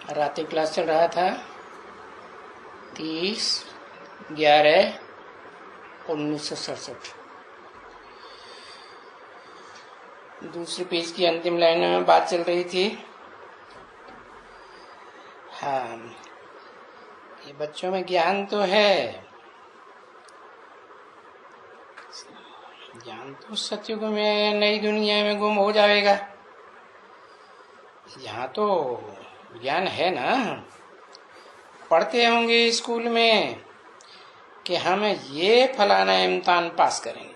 रात्रि क्लास चल रहा था 30/11/1967। दूसरे पेज की अंतिम लाइन में बात चल रही थी। हाँ, ये बच्चों में ज्ञान तो है, ज्ञान तो सतयुग में नई दुनिया में गुम हो जाएगा। यहाँ तो ज्ञान है ना, पढ़ते होंगे स्कूल में कि हम ये फलाना इम्तिहान पास करेंगे,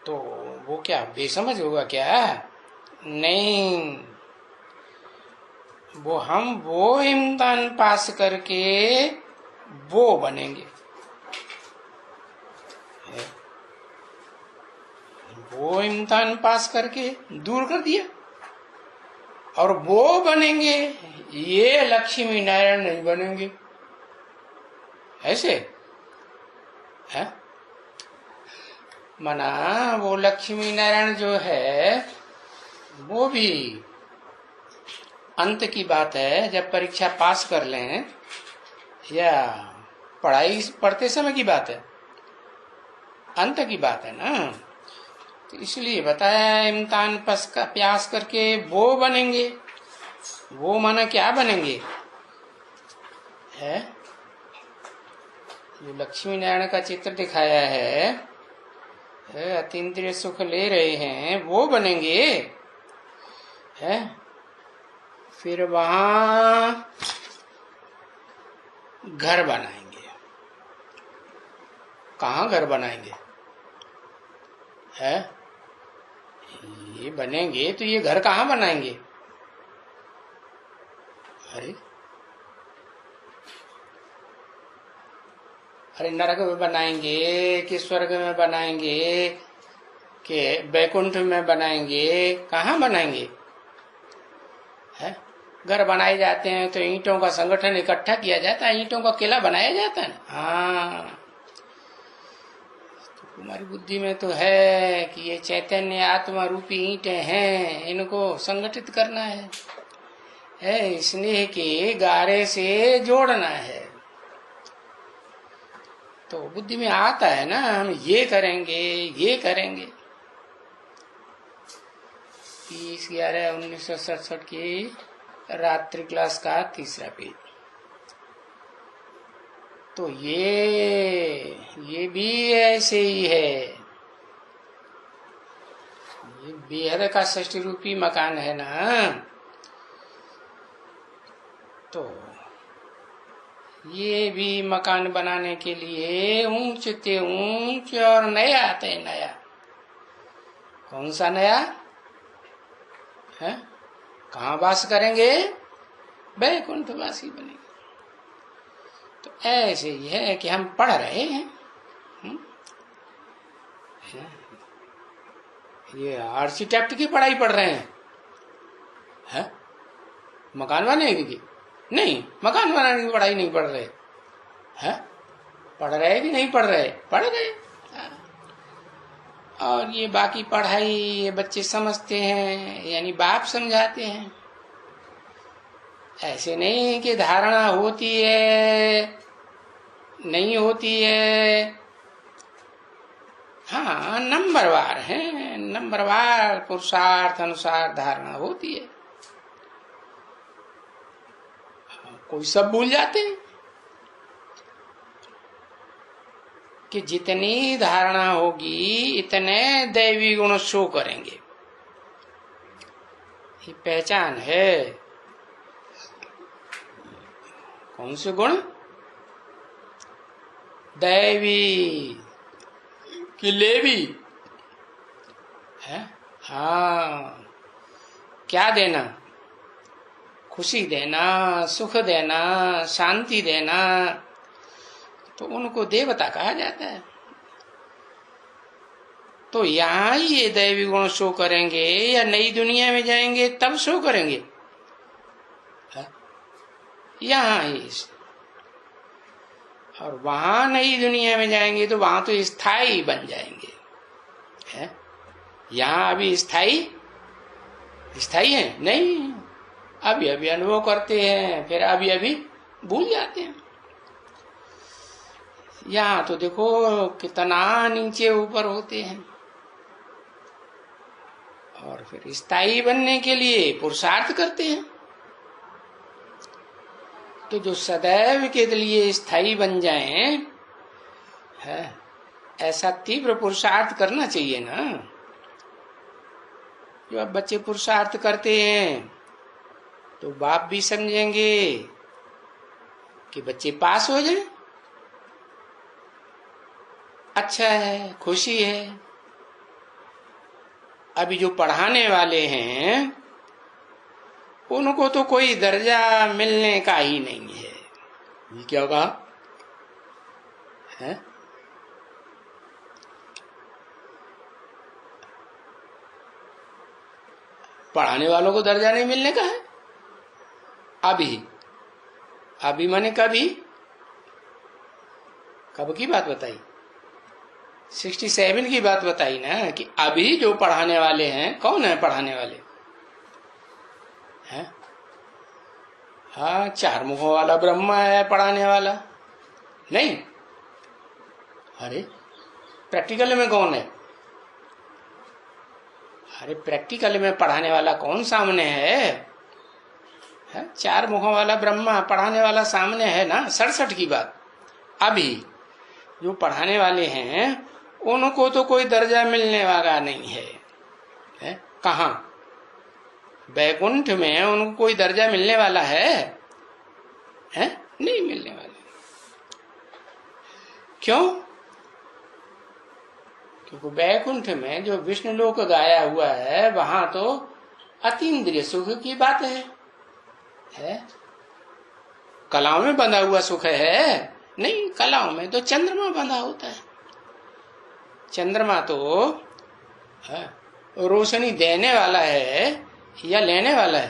तो वो क्या बेसमझ होगा क्या? नहीं, वो इम्तिहान पास करके वो बनेंगे। वो इम्तिहान पास करके दूर कर दिया और वो बनेंगे, ये लक्ष्मी नारायण नहीं बनेंगे। ऐसे है मना, वो लक्ष्मी नारायण जो है वो भी अंत की बात है, जब परीक्षा पास कर लें, या पढ़ाई पढ़ते समय की बात है, अंत की बात है ना। तो इसलिए बताया इम्तिहान पास करके वो बनेंगे। वो माना क्या बनेंगे है? जो लक्ष्मी नारायण का चित्र दिखाया है, अतीन्द्रिय सुख ले रहे हैं, वो बनेंगे है। फिर वहां घर बनाएंगे। कहाँ घर बनाएंगे है? ये बनेंगे तो ये घर कहाँ बनाएंगे? अरे नरक में बनाएंगे कि स्वर्ग में बनाएंगे कि बैकुंठ में बनाएंगे? कहाँ बनाएंगे है? घर बनाए जाते हैं तो ईंटों का संगठन इकट्ठा किया जाता है, ईंटों का किला बनाया जाता है। हाँ, तो तुम्हारी बुद्धि में तो है कि ये चैतन्य आत्मा रूपी ईंटें हैं, इनको संगठित करना है, स्नेह के गारे से जोड़ना है। तो बुद्धि में आता है ना, हम ये करेंगे, ये करेंगे। 30/11/1967 की रात्रि क्लास का तीसरा पेज। तो ये भी ऐसे ही है। ये बेहद का षष्ठी रूपी मकान है ना, तो ये भी मकान बनाने के लिए ऊंच ते ऊंच और नया ते नया। कौन सा नया है? कहाँ वास करेंगे? बैकुंठवासी बनेंगे। तो ऐसे ही है कि हम पढ़ रहे हैं, ये आर्किटेक्ट की पढ़ाई पढ़ रहे हैं, मकान बनाने की नहीं, मकान बनाने की पढ़ाई नहीं पढ़ रहे हैं। पढ़ रहे कि नहीं पढ़ रहे? पढ़ रहे। और ये बाकी पढ़ाई ये बच्चे समझते हैं, यानी बाप समझाते हैं। ऐसे नहीं कि धारणा होती है नहीं होती है। हाँ, नंबरवार है, नंबरवार पुरुषार्थ अनुसार धारणा होती है। कोई सब भूल जाते हैं कि जितनी धारणा होगी इतने दैवी गुण शो करेंगे। ये पहचान है। कौन से गुण? दैवी कि लेवी है। हाँ, क्या देना? खुशी देना, सुख देना, शांति देना, तो उनको देवता कहा जाता है। तो यहाँ ही ये दैवी गुण शो करेंगे या नई दुनिया में जाएंगे तब शो करेंगे? यहाँ ही। और वहां नई दुनिया में जाएंगे तो वहां तो स्थायी बन जाएंगे है। यहाँ अभी स्थायी है नहीं, अभी अभी अनुभव करते हैं, फिर अभी अभी भूल जाते हैं। यहाँ तो देखो कितना नीचे ऊपर होते हैं। और फिर स्थायी बनने के लिए पुरुषार्थ करते हैं। तो जो सदैव के लिए स्थायी बन जाएं, है ऐसा तीव्र पुरुषार्थ करना चाहिए ना। जो अब बच्चे पुरुषार्थ करते हैं तो बाप भी समझेंगे कि बच्चे पास हो जाए, अच्छा है, खुशी है। अभी जो पढ़ाने वाले हैं उनको तो कोई दर्जा मिलने का ही नहीं है। ये क्या कहा है? पढ़ाने वालों को दर्जा नहीं मिलने का है। अभी माने कभी, कब की बात बताई? 67 की बात बताई ना, कि अभी जो पढ़ाने वाले हैं, कौन है पढ़ाने वाले हैं? हाँ, चार मुखों वाला ब्रह्मा है पढ़ाने वाला। नहीं, अरे प्रैक्टिकल में कौन है? अरे प्रैक्टिकल में पढ़ाने वाला कौन सामने है? चार मुखों वाला ब्रह्मा पढ़ाने वाला सामने है ना। 67 की बात। अभी जो पढ़ाने वाले हैं उनको तो कोई दर्जा मिलने वाला नहीं है, कहाँ? बैकुंठ में उनको कोई दर्जा मिलने वाला है? नहीं मिलने वाला। क्यों? क्योंकि बैकुंठ में जो विष्णु लोक गाया हुआ है वहां तो अतीन्द्रिय सुख की बात है? कलाओं में बंधा हुआ सुख है? नहीं, कलाओं में तो चंद्रमा बंधा होता है। चंद्रमा तो रोशनी देने वाला है या लेने वाला है?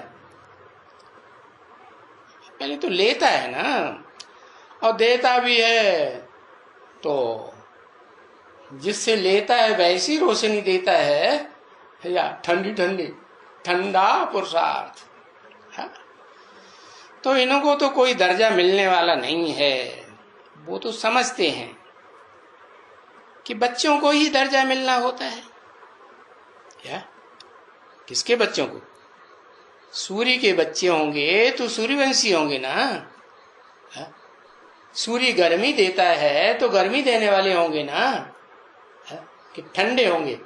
पहले तो लेता है ना, और देता भी है। तो जिससे लेता है वैसी रोशनी देता है, या ठंडी ठंडी ठंडा पुरुषार्थ। तो इनको तो कोई दर्जा मिलने वाला नहीं है। वो तो समझते हैं कि बच्चों को ही दर्जा मिलना होता है। क्या? किसके बच्चों को? सूर्य के बच्चे होंगे तो सूर्यवंशी होंगे ना। सूर्य गर्मी देता है तो गर्मी देने वाले होंगे ना, कि ठंडे होंगे।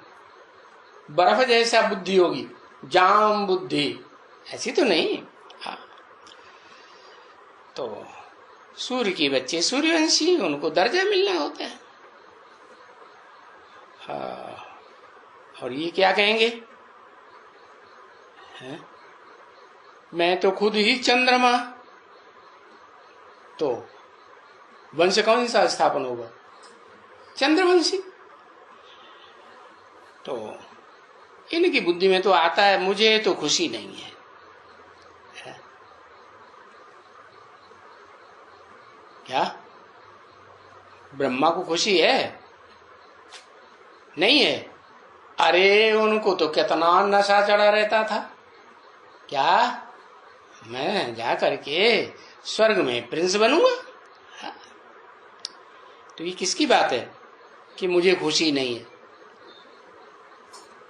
बर्फ जैसा बुद्धि होगी, जाम बुद्धि, ऐसी तो नहीं। तो सूर्य के बच्चे सूर्यवंशी, उनको दर्जा मिलना होता है। और ये क्या कहेंगे? मैं तो खुद ही चंद्रमा। तो वंश कौन सा स्थापन होगा? चंद्रवंशी। तो इनकी बुद्धि में तो आता है मुझे तो खुशी नहीं है। क्या ब्रह्मा को खुशी है? नहीं है। अरे उनको तो कितना नशा चढ़ा रहता था। क्या मैं जा करके स्वर्ग में प्रिंस बनूंगा? तो ये किसकी बात है कि मुझे खुशी नहीं है?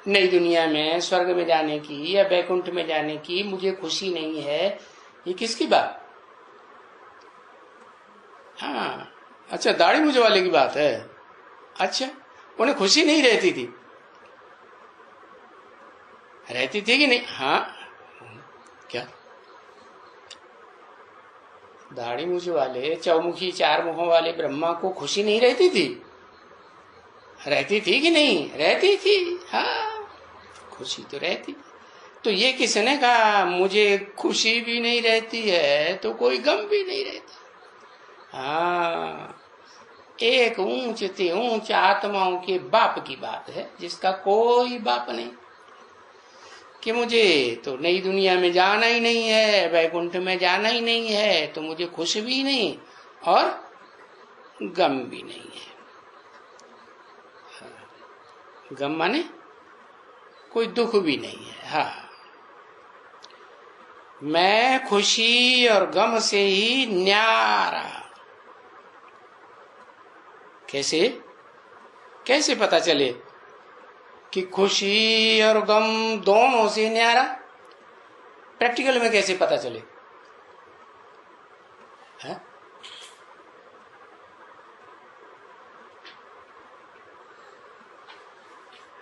नई दुनिया में स्वर्ग में जाने की या बैकुंठ में जाने की मुझे खुशी नहीं है, ये किसकी बात? हाँ, अच्छा, दाढ़ी मूछ वाले की बात है। अच्छा, उन्हें खुशी नहीं रहती थी? रहती थी कि नहीं? हाँ, क्या दाढ़ी मूछ वाले, चौमुखी चार मुखों वाले ब्रह्मा को खुशी नहीं रहती थी? रहती थी कि नहीं? रहती थी। हाँ, खुशी तो रहती। तो ये किसने कहा मुझे खुशी भी नहीं रहती है तो कोई गम भी नहीं रहता? हाँ, एक ऊंच से ऊंच आत्माओं के बाप की बात है, जिसका कोई बाप नहीं, कि मुझे तो नई दुनिया में जाना ही नहीं है, वैकुंठ में जाना ही नहीं है, तो मुझे खुश भी नहीं और गम भी नहीं है। गम माने कोई दुख भी नहीं है। हाँ, मैं खुशी और गम से ही न्यारा। कैसे कैसे पता चले कि खुशी और गम दोनों से न्यारा? प्रैक्टिकल में कैसे पता चले? है?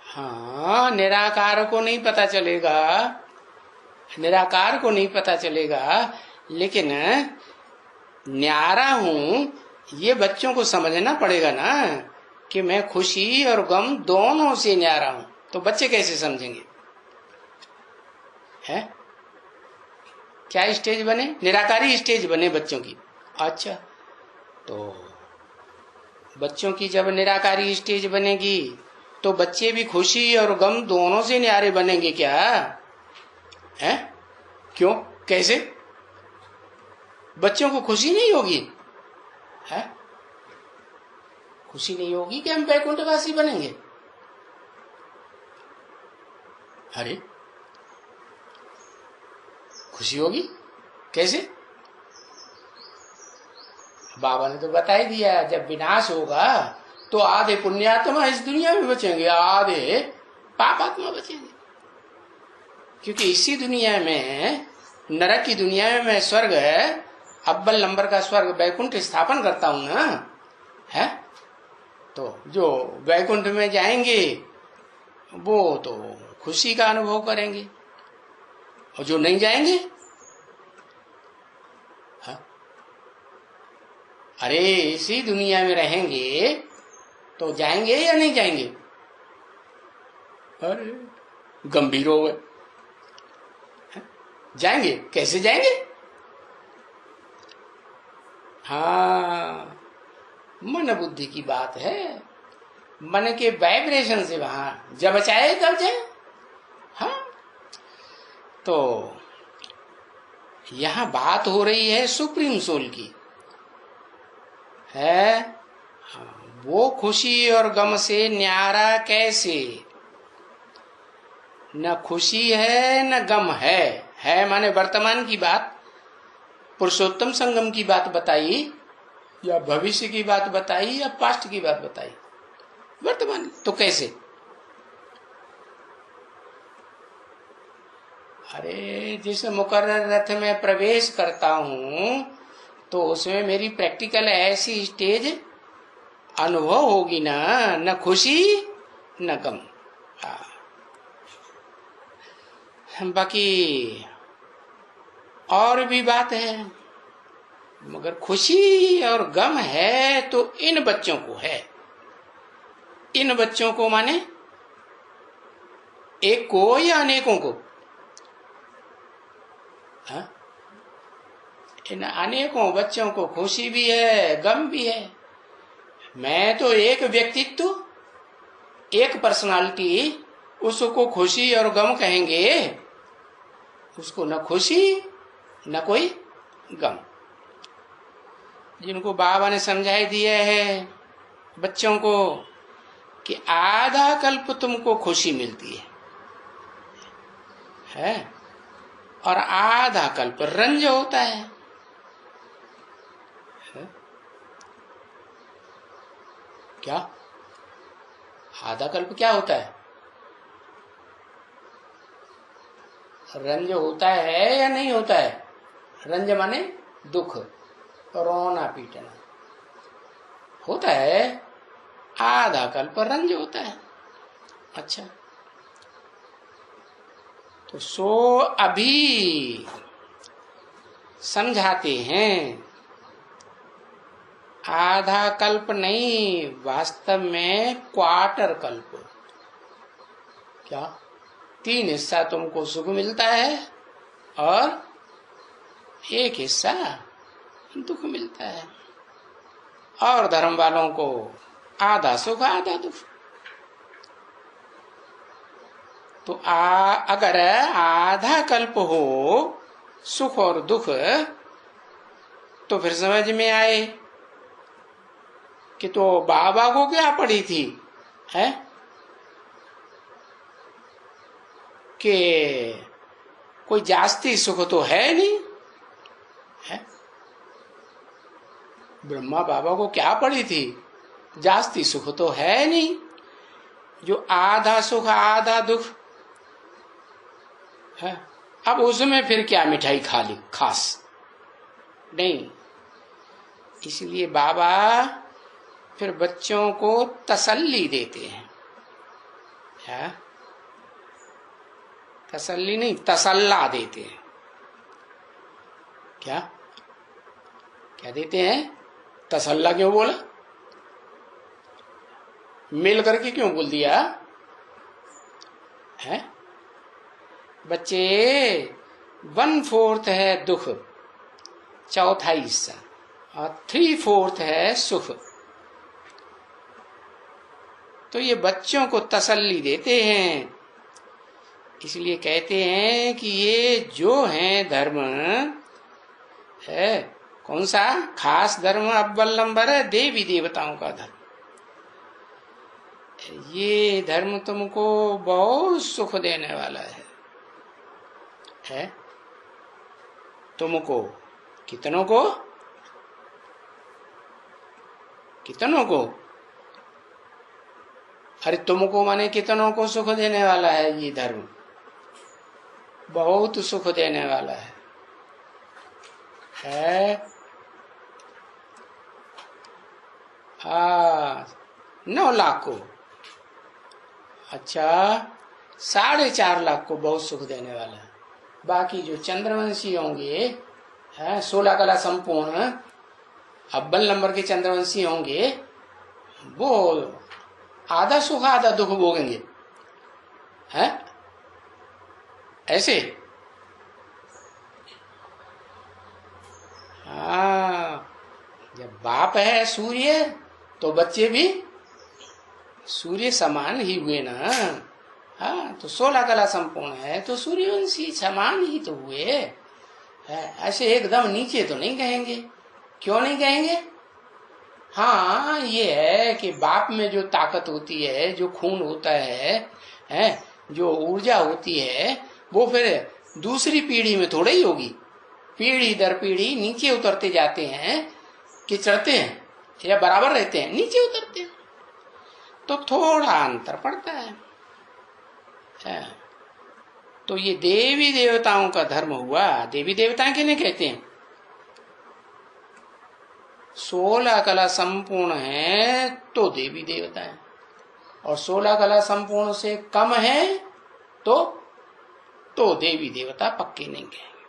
हाँ, निराकार को नहीं पता चलेगा, निराकार को नहीं पता चलेगा, लेकिन न्यारा हूं ये बच्चों को समझना पड़ेगा ना कि मैं खुशी और गम दोनों से न्यारा हूं। तो बच्चे कैसे समझेंगे? है क्या स्टेज बने? निराकारी स्टेज बने बच्चों की। अच्छा, तो बच्चों की जब निराकारी स्टेज बनेगी तो बच्चे भी खुशी और गम दोनों से न्यारे बनेंगे क्या? है? क्यों? कैसे? बच्चों को खुशी नहीं होगी? है? खुशी नहीं होगी कि हम वैकुंठवासी बनेंगे? अरे खुशी होगी कैसे? बाबा ने तो बता ही दिया, जब विनाश होगा तो आधे पुण्यात्मा इस दुनिया में बचेंगे, आधे पापात्मा बचेंगे। क्योंकि इसी दुनिया में, नरक की दुनिया में स्वर्ग है, अव्वल नंबर का स्वर्ग वैकुंठ स्थापन करता हूं ना। है? तो जो वैकुंठ में जाएंगे वो तो खुशी का अनुभव करेंगे, और जो नहीं जाएंगे, हाँ? अरे इसी दुनिया में रहेंगे तो जाएंगे या नहीं जाएंगे? अरे गंभीर हो गए। जाएंगे, कैसे जाएंगे? हाँ, मन बुद्धि की बात है। मन के वाइब्रेशन से वहां जब चाहे तब जाए। हाँ, तो यहां बात हो रही है सुप्रीम सोल की, है? हाँ, वो खुशी और गम से न्यारा कैसे? न खुशी है न गम है माने वर्तमान की बात, पुरुषोत्तम संगम की बात बताई, या भविष्य की बात बताई, या पास्ट की बात बताई? वर्तमान। तो कैसे? अरे जिस मुकर्रर रथ में प्रवेश करता हूं तो उसमें मेरी प्रैक्टिकल ऐसी स्टेज अनुभव होगी ना, न खुशी न गम। बाकी और भी बात है, मगर खुशी और गम है तो इन बच्चों को है। इन बच्चों को माने एक को या अनेकों को? हाँ? इन अनेकों बच्चों को खुशी भी है, गम भी है। मैं तो एक व्यक्तित्व, एक पर्सनालिटी, उसको खुशी और गम कहेंगे, उसको न खुशी न कोई गम। जिनको बाबा ने समझाई दिया है बच्चों को कि आधा कल्प तुमको खुशी मिलती है, और आधा कल्प रंज होता है। क्या आधा कल्प क्या होता है? रंज होता है या नहीं होता है? रंज माने दुख, रोना पीटना होता है, आधा कल्प रंज होता है। अच्छा, तो सो अभी समझाते हैं, आधा कल्प नहीं, वास्तव में क्वार्टर कल्प। क्या? 3 हिस्सा तुमको सुख मिलता है और 1 हिस्सा दुख मिलता है, और धर्म वालों को आधा सुख आधा दुख। तो अगर आधा कल्प हो सुख और दुख, तो फिर समझ में आए कि तो बाबा को क्या पड़ी थी, है कि कोई जास्ती सुख तो है नहीं है। ब्रह्मा बाबा को क्या पड़ी थी, जास्ती सुख तो है नहीं, जो आधा सुख आधा दुख है। अब उसमें फिर क्या मिठाई खा ली खास नहीं। इसलिए बाबा फिर बच्चों को तसल्ली देते हैं, है? तसल्ली नहीं, तसल्ला देते हैं। क्या क्या देते हैं? तसल्ला क्यों बोला, मिल करके क्यों बोल दिया है? बच्चे 1/4 है दुख, चौथा हिस्सा, और 3/4 है सुख। तो ये बच्चों को तसल्ली देते हैं, इसलिए कहते हैं कि ये जो है धर्म है, कौन सा खास धर्म अव्वल नंबर है, देवी देवताओं का धर्म। ये धर्म तुमको बहुत सुख देने वाला है? तुमको, कितनों को, कितनों को? अरे तुमको माने कितनों को सुख देने वाला है? ये धर्म बहुत सुख देने वाला है। 9 लाख को, अच्छा 4.5 लाख को बहुत सुख देने वाला है। बाकी जो चंद्रवंशी होंगे, 16 कला संपूर्ण अव्वल नंबर के चंद्रवंशी होंगे, वो आधा सुख आधा दुख भोगेंगे, है ऐसे। जब बाप है सूर्य तो बच्चे भी सूर्य समान ही हुए ना। तो 16 कला संपूर्ण है तो सूर्यवंशी समान ही तो हुए है। ऐसे एकदम नीचे तो नहीं कहेंगे। क्यों नहीं कहेंगे? हाँ, ये है कि बाप में जो ताकत होती है, जो खून होता है, जो ऊर्जा होती है, वो फिर दूसरी पीढ़ी में थोड़ा ही होगी। पीढ़ी दर पीढ़ी नीचे उतरते जाते हैं कि चढ़ते हैं, या बराबर रहते हैं, नीचे उतरते हैं, तो थोड़ा अंतर पड़ता है। तो ये देवी देवताओं का धर्म हुआ। देवी देवता किन्हें कहते हैं? 16 कला संपूर्ण है तो देवी देवता है, और 16 कला संपूर्ण से कम है तो देवी देवता पक्के नहीं कहेंगे।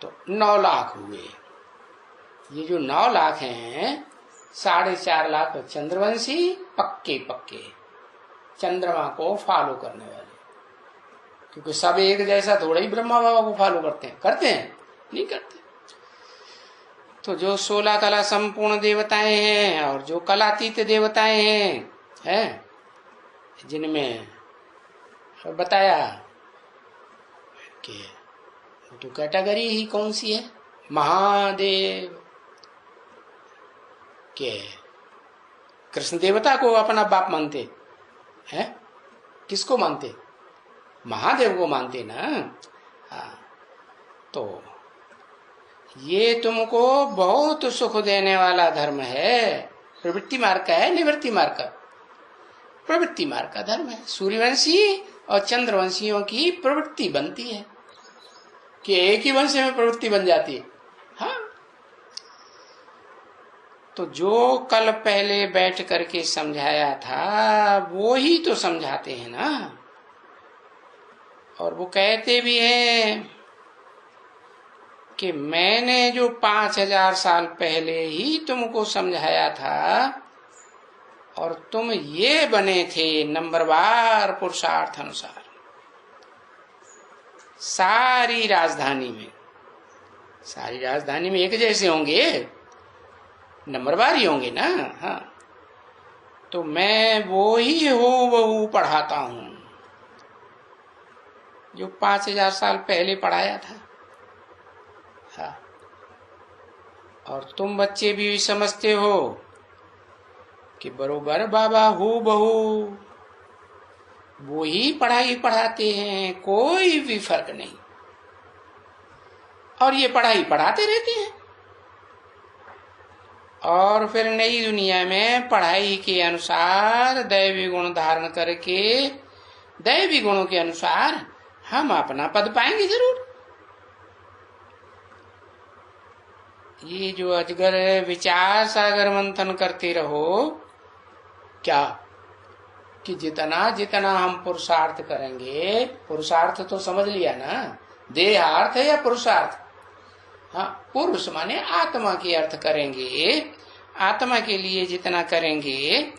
तो 9 लाख हुए। ये जो 9 लाख हैं, 4.5 लाख चंद्रवंशी पक्के चंद्रमा को फॉलो करने वाले, क्योंकि सब एक जैसा थोड़ा ही ब्रह्मा बाबा को फॉलो करते हैं? नहीं करते। तो जो 16 कला संपूर्ण देवताएं हैं और जो कलातीत देवताएं हैं, जिनमें बताया कि तो कैटेगरी ही कौन सी है? महादेव के कृष्ण देवता को अपना बाप मानते हैं। किसको मानते? महादेव को मानते ना। तो ये तुमको बहुत सुख देने वाला धर्म है। प्रवृत्ति मार्ग का है, निवृत्ति मार्ग का? प्रवृत्ति मार्ग का धर्म है। सूर्यवंशी और चंद्रवंशियों की प्रवृत्ति बनती है कि एक ही वंश में प्रवृत्ति बन जाती है। हाँ, तो जो कल पहले बैठ करके समझाया था वो ही तो समझाते हैं ना। और वो कहते भी हैं कि मैंने जो 5000 साल पहले ही तुमको समझाया था, और तुम ये बने थे नंबरवार पुरुषार्थ अनुसार। सारी राजधानी में एक जैसे होंगे, नंबरवार ही होंगे ना। हाँ, तो मैं वो ही वो पढ़ाता हूं जो 5000 साल पहले पढ़ाया था। हाँ, और तुम बच्चे भी समझते हो कि बरोबर बाबा हूबहू वो ही पढ़ाई पढ़ाते हैं, कोई भी फर्क नहीं। और ये पढ़ाई पढ़ाते रहते हैं। और फिर नई दुनिया में पढ़ाई के अनुसार दैवी गुण धारण करके दैवी गुणों के अनुसार हम अपना पद पाएंगे जरूर। ये जो अजगर विचार सागर मंथन करते रहो, क्या कि जितना जितना हम पुरुषार्थ करेंगे, पुरुषार्थ तो समझ लिया ना, देहार्थ है या पुरुषार्थ? हाँ, पुरुष माने आत्मा के अर्थ करेंगे, आत्मा के लिए जितना करेंगे,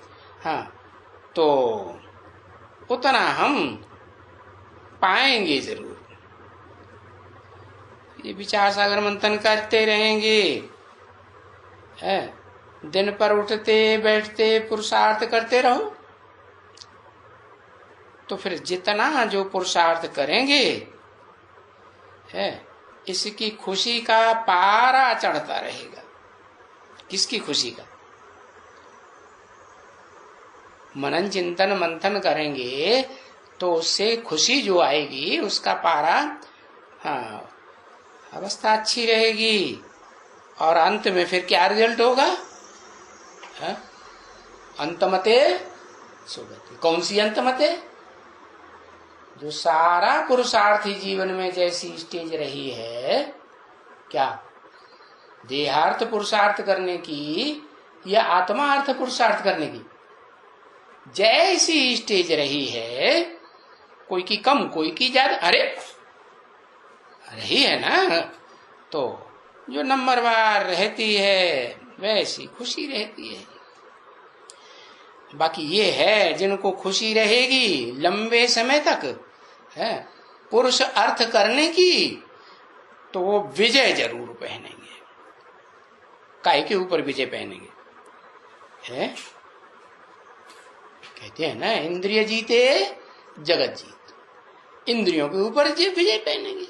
हाँ, तो उतना हम पाएंगे जरूर। ये विचार सागर मंथन करते रहेंगे, है, दिन पर उठते बैठते पुरुषार्थ करते रहो, तो फिर जितना जो पुरुषार्थ करेंगे, है, इसकी खुशी का पारा चढ़ता रहेगा। किसकी खुशी का? मनन चिंतन मंथन करेंगे तो उससे खुशी जो आएगी उसका पारा, हाँ, अवस्था अच्छी रहेगी। और अंत में फिर क्या रिजल्ट होगा? अंतमते सुगति। कौन सी अंतमते? जो सारा पुरुषार्थी जीवन में जैसी स्टेज रही है, क्या देहार्थ पुरुषार्थ करने की या आत्मार्थ पुरुषार्थ करने की, जैसी स्टेज रही है, कोई की कम कोई की ज्यादा, अरे रही है ना, तो जो नंबरवार रहती है वैसी खुशी रहती है। बाकी ये है जिनको खुशी रहेगी लंबे समय तक, है, पुरुष अर्थ करने की, तो वो विजय जरूर पहनेंगे। काय के ऊपर विजय पहनेंगे? है, कहते हैं ना, इंद्रिय जीते जगत जीत। इंद्रियों के ऊपर विजय पहनेंगे।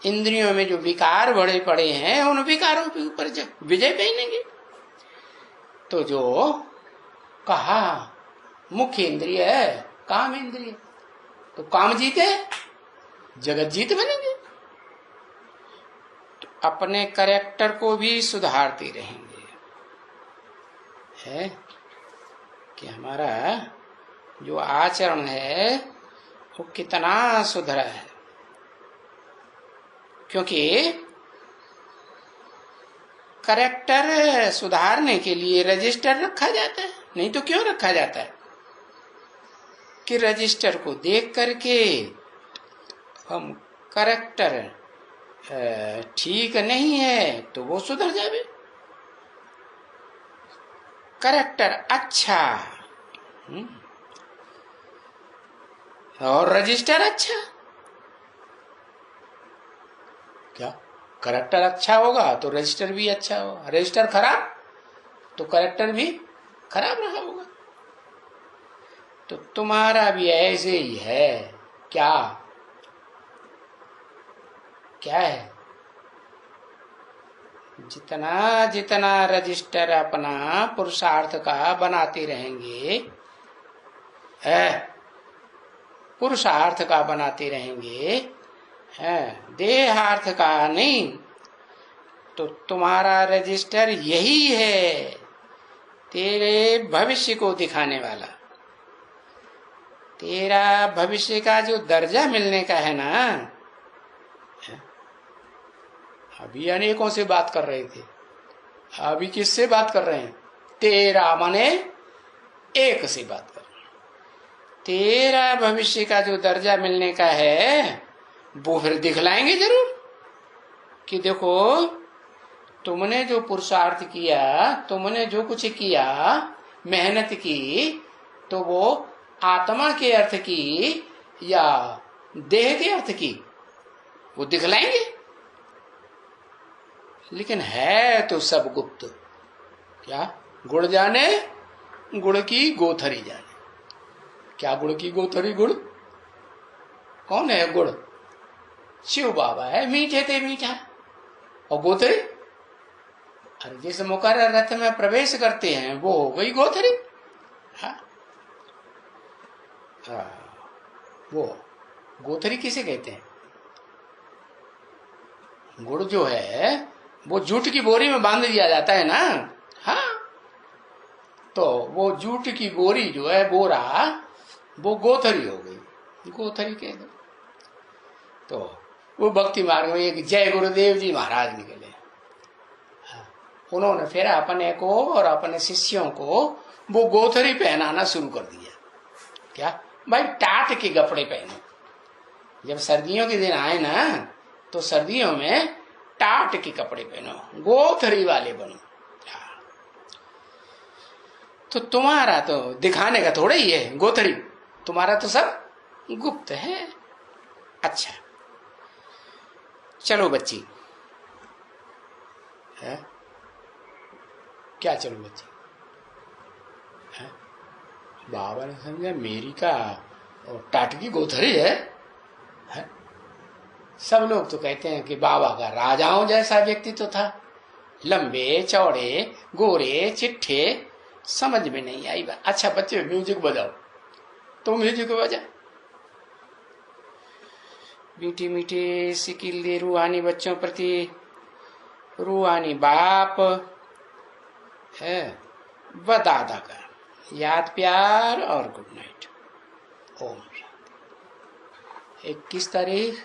इंद्रियों में जो विकार बड़े पड़े हैं उन विकारों के ऊपर विजय पहनेंगे। तो जो कहा मुख्य इंद्रिय है काम इंद्रिय, तो काम जीते जगत जीत बनेंगे। तो अपने कैरेक्टर को भी सुधारते रहेंगे, है कि हमारा जो आचरण है वो कितना सुधरा है। क्योंकि कैरेक्टर सुधारने के लिए रजिस्टर रखा जाता है। नहीं तो क्यों रखा जाता है? कि रजिस्टर को देख करके हम कैरेक्टर ठीक नहीं है तो वो सुधर जाए। कैरेक्टर अच्छा और रजिस्टर अच्छा, क्या कैरेक्टर अच्छा होगा तो रजिस्टर भी अच्छा होगा, रजिस्टर खराब तो कैरेक्टर भी खराब रहा होगा। तो तुम्हारा भी ऐसे ही है। क्या क्या है? जितना जितना रजिस्टर अपना पुरुषार्थ का बनाते रहेंगे, पुरुषार्थ का बनाते रहेंगे, देहार्थ का नहीं, तो तुम्हारा रजिस्टर यही है तेरे भविष्य को दिखाने वाला। तेरा भविष्य का जो दर्जा मिलने का है ना, अभी अनेकों से बात कर रहे थे, अभी किससे बात कर रहे हैं? तेरा माने एक से बात कर रहे हैं। तेरा भविष्य का जो दर्जा मिलने का है वो फिर दिखलाएंगे जरूर कि देखो तुमने जो पुरुषार्थ किया, तुमने जो कुछ किया, मेहनत की, तो वो आत्मा के अर्थ की या देह के अर्थ की, वो दिखलाएंगे। लेकिन है तो सब गुप्त। क्या? गुड़ जाने गुड़ की गोथरी जाने। क्या गुड़ की गोथरी? गुड़ कौन है? गुड़ शिव बाबा है, मीठे थे मीठा। और गोथरी, अरे जैसे मुकर्रर रथ में प्रवेश करते हैं वो हो गई गोथरी। वो गोथरी किसे कहते हैं? गुड़ जो है वो जूट की बोरी में बांध दिया जाता है ना। हाँ, तो वो जूट की बोरी जो है, बोरा, वो गोथरी हो गई, गोथरी कह दो। तो वो भक्ति मार्ग में एक जय गुरुदेव जी महाराज निकले। उन्होंने फिर अपने को और अपने शिष्यों को वो गोथरी पहनाना शुरू कर दिया। क्या भाई, टाट के कपड़े पहनो। जब सर्दियों के दिन आए ना, तो सर्दियों में टाट के कपड़े पहनो, गोथरी वाले बनो। तो तुम्हारा तो दिखाने का थोड़ा ही है गोथरी, तुम्हारा तो सब गुप्त है। अच्छा चलो बच्ची है क्या, चलो बच्ची है? बाबा ने समझा मेरी का टाट की गोथरी है? सब लोग तो कहते हैं कि बाबा का राजाओं जैसा व्यक्तित्व था, लंबे चौड़े गोरे चिट्ठे, समझ में नहीं आई बात। अच्छा बच्चे म्यूजिक बजाओ, तो म्यूजिक बजा। मीठी मीठी सिकिल दे रूहानी बच्चों प्रति रूहानी बाप है, व दादा का याद प्यार और गुड नाइट। ओम 21 तारीख